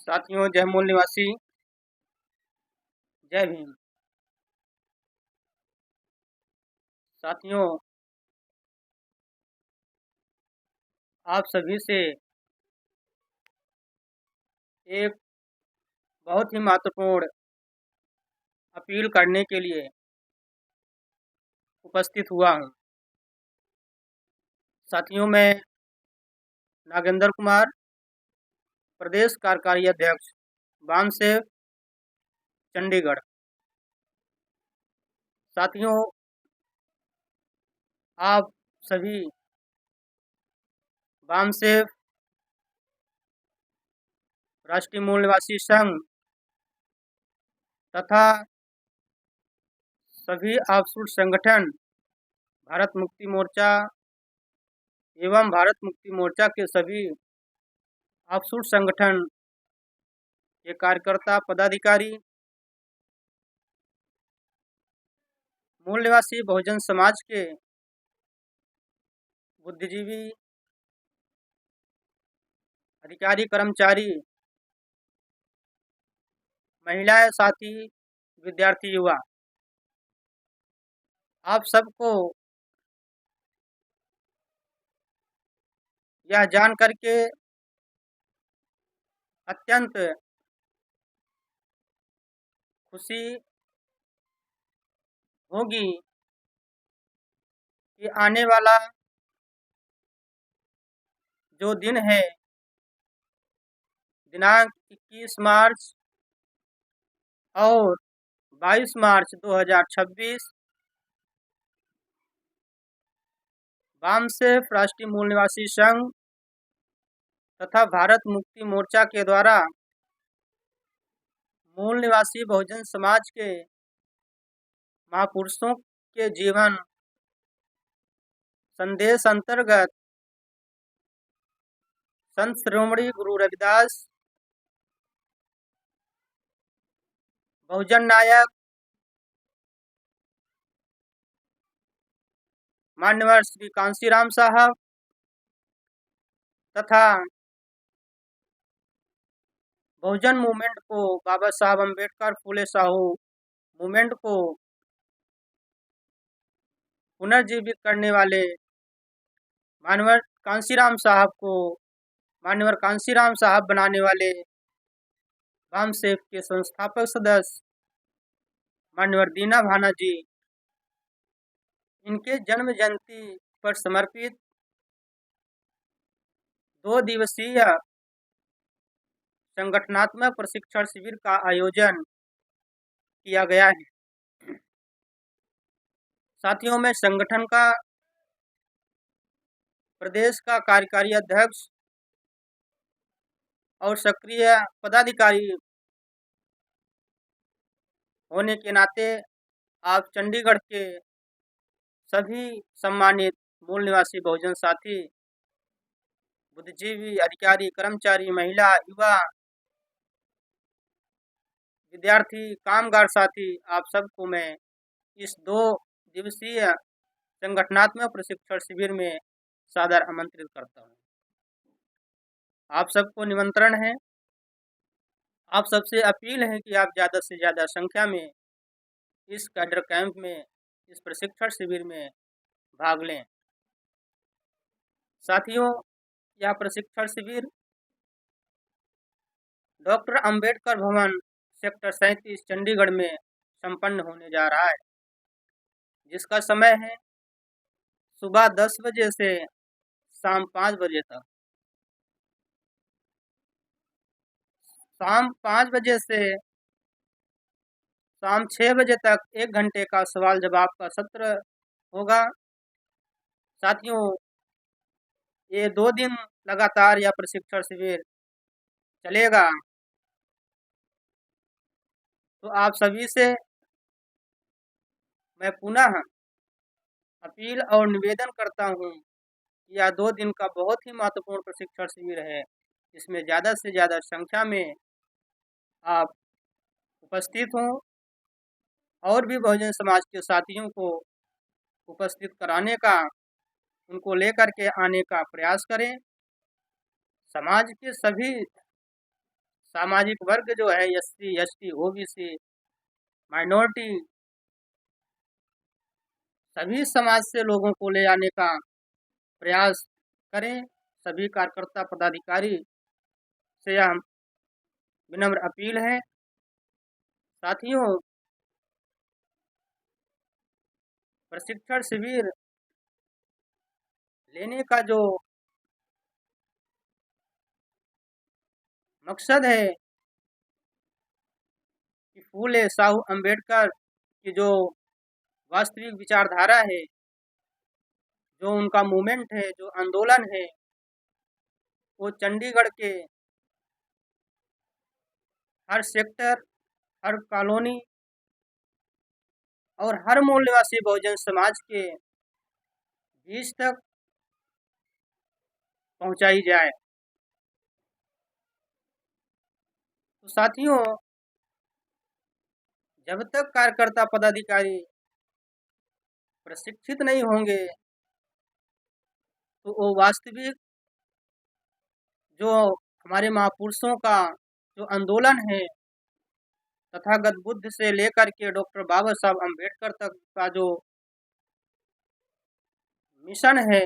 साथियों, जय मूल निवासी, जय भीम। साथियों, आप सभी से एक बहुत ही महत्वपूर्ण अपील करने के लिए उपस्थित हुआ हूँ। साथियों, मैं नागेंद्र कुमार, प्रदेश कार्यकारी अध्यक्ष, वामसेव, चंडीगढ़। साथियों, आप सभी वामसेव राष्ट्रीय मूल निवासी संघ तथा सभी आउटसोर्स संगठन भारत मुक्ति मोर्चा एवं भारत मुक्ति मोर्चा के सभी आउटसोर्स संगठन के कार्यकर्ता पदाधिकारी, मूल निवासी बहुजन समाज के बुद्धिजीवी, अधिकारी, कर्मचारी, महिलाएं, साथी, विद्यार्थी, युवा, आप सबको यह जान करके अत्यंत खुशी होगी कि आने वाला जो दिन है, दिनांक 21 मार्च और 22 मार्च 2026 वामसेव राष्ट्रीय मूल निवासी संघ तथा भारत मुक्ति मोर्चा के द्वारा मूल निवासी बहुजन समाज के महापुरुषों के जीवन संदेश अंतर्गत संत शिरोमणि गुरु रविदास, बहुजन नायक, मान्यवर श्री कांशीराम साहब तथा बहुजन मूवमेंट को, बाबा साहब अम्बेडकर, फूले साहू मूवमेंट को पुनर्जीवित करने वाले मान्यवर कांशीराम साहब बनाने वाले वामसेव के संस्थापक सदस्य मान्यवर दीना भाना जी, इनके जन्म जयंती पर समर्पित 2 दिवसीय संगठनात्मक प्रशिक्षण शिविर का आयोजन किया गया है। साथियों, मैं संगठन का प्रदेश का कार्यकारी अध्यक्ष और सक्रिय पदाधिकारी होने के नाते आप चंडीगढ़ के सभी सम्मानित मूल निवासी बहुजन साथी, बुद्धिजीवी, अधिकारी, कर्मचारी, महिला, युवा, विद्यार्थी, कामगार साथी, आप सबको मैं इस 2 दिवसीय संगठनात्मक प्रशिक्षण शिविर में सादर आमंत्रित करता हूँ। आप सबको निमंत्रण है। आप सबसे अपील है कि आप ज़्यादा से ज़्यादा संख्या में इस कैडर कैंप में, इस प्रशिक्षण शिविर में भाग लें। साथियों, यह प्रशिक्षण शिविर डॉक्टर अंबेडकर भवन, सेक्टर 37, चंडीगढ़ में संपन्न होने जा रहा है, जिसका समय है सुबह 10 बजे से शाम 5 बजे तक। शाम 5 बजे से शाम 6 बजे तक 1 घंटे का सवाल जवाब का सत्र होगा। साथियों, ये 2 दिन लगातार यह प्रशिक्षण शिविर चलेगा। तो आप सभी से मैं पुनः अपील और निवेदन करता हूँ कि यह 2 दिन का बहुत ही महत्वपूर्ण प्रशिक्षण शिविर है। इसमें ज़्यादा से ज़्यादा संख्या में आप उपस्थित हों और भी बहुजन समाज के साथियों को उपस्थित कराने का, उनको लेकर के आने का प्रयास करें। समाज के सभी सामाजिक वर्ग जो है एससी, एसटी, ओबीसी, माइनॉरिटी, सभी समाज से लोगों को ले आने का प्रयास करें। सभी कार्यकर्ता पदाधिकारी से यह विनम्र अपील है। साथियों, प्रशिक्षण शिविर लेने का जो मकसद है कि फूले साहू अम्बेडकर की जो वास्तविक विचारधारा है, जो उनका मूवमेंट है, जो आंदोलन है, वो चंडीगढ़ के हर सेक्टर, हर कॉलोनी और हर मूल निवासी बहुजन समाज के बीच तक पहुंचाई जाए। तो साथियों, जब तक कार्यकर्ता पदाधिकारी प्रशिक्षित नहीं होंगे तो वो वास्तविक जो हमारे महापुरुषों का जो आंदोलन है, तथागत बुद्ध से लेकर के डॉक्टर बाबा साहब अम्बेडकर तक का जो मिशन है,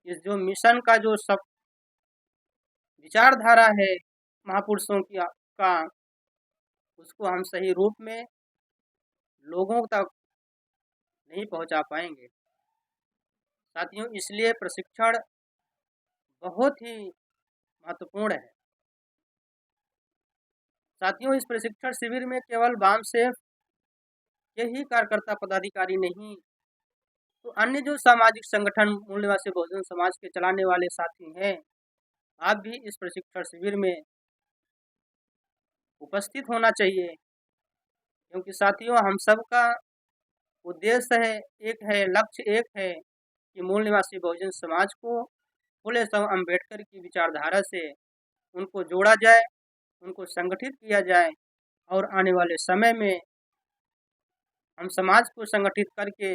इस जो मिशन का जो सब विचारधारा है महापुरुषों की का, उसको हम सही रूप में लोगों तक नहीं पहुंचा पाएंगे। साथियों, इसलिए प्रशिक्षण बहुत ही महत्वपूर्ण है। साथियों, इस प्रशिक्षण शिविर में केवल वामसेफ के ही कार्यकर्ता पदाधिकारी नहीं, तो अन्य जो सामाजिक संगठन मूल निवासी बहुजन समाज के चलाने वाले साथी हैं, आप भी इस प्रशिक्षण शिविर में उपस्थित होना चाहिए। क्योंकि साथियों, हम सबका उद्देश्य है, एक है, लक्ष्य एक है कि मूल निवासी बहुजन समाज को फुले साहू अम्बेडकर की विचारधारा से उनको जोड़ा जाए, उनको संगठित किया जाए और आने वाले समय में हम समाज को संगठित करके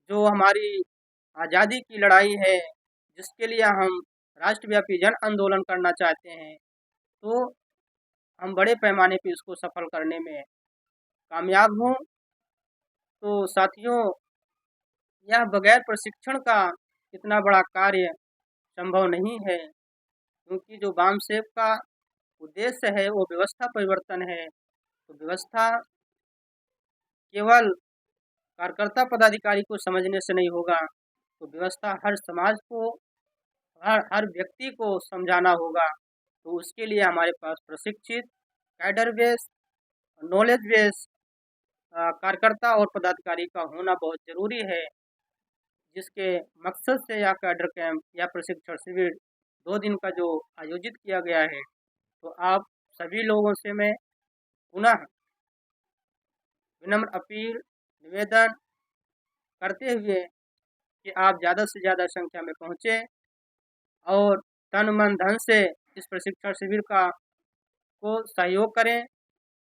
जो हमारी आज़ादी की लड़ाई है, जिसके लिए हम राष्ट्रव्यापी जन आंदोलन करना चाहते हैं, तो हम बड़े पैमाने पे इसको सफल करने में कामयाब हों। तो साथियों, यह बगैर प्रशिक्षण का इतना बड़ा कार्य संभव नहीं है, क्योंकि जो वामसेफ का उद्देश्य है वो व्यवस्था परिवर्तन है। तो व्यवस्था केवल कार्यकर्ता पदाधिकारी को समझने से नहीं होगा, तो व्यवस्था हर समाज को, हर व्यक्ति को समझाना होगा। तो उसके लिए हमारे पास प्रशिक्षित, कैडर बेस, नॉलेज बेस कार्यकर्ता और पदाधिकारी का होना बहुत ज़रूरी है, जिसके मकसद से यह कैडर कैंप या प्रशिक्षण शिविर 2 दिन का जो आयोजित किया गया है। तो आप सभी लोगों से मैं पुनः विनम्र अपील, निवेदन करते हुए कि आप ज़्यादा से ज़्यादा संख्या में पहुँचें और तन मन धन से इस प्रशिक्षण शिविर को सहयोग करें,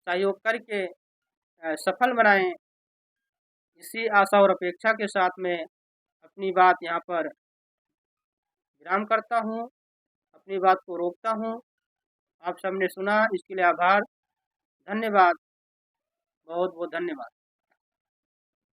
सहयोग करके सफल बनाएं। इसी आशा और अपेक्षा के साथ मैं अपनी बात यहाँ पर विराम करता हूँ, अपनी बात को रोकता हूँ। आप सबने सुना, इसके लिए आभार, धन्यवाद, बहुत बहुत धन्यवाद।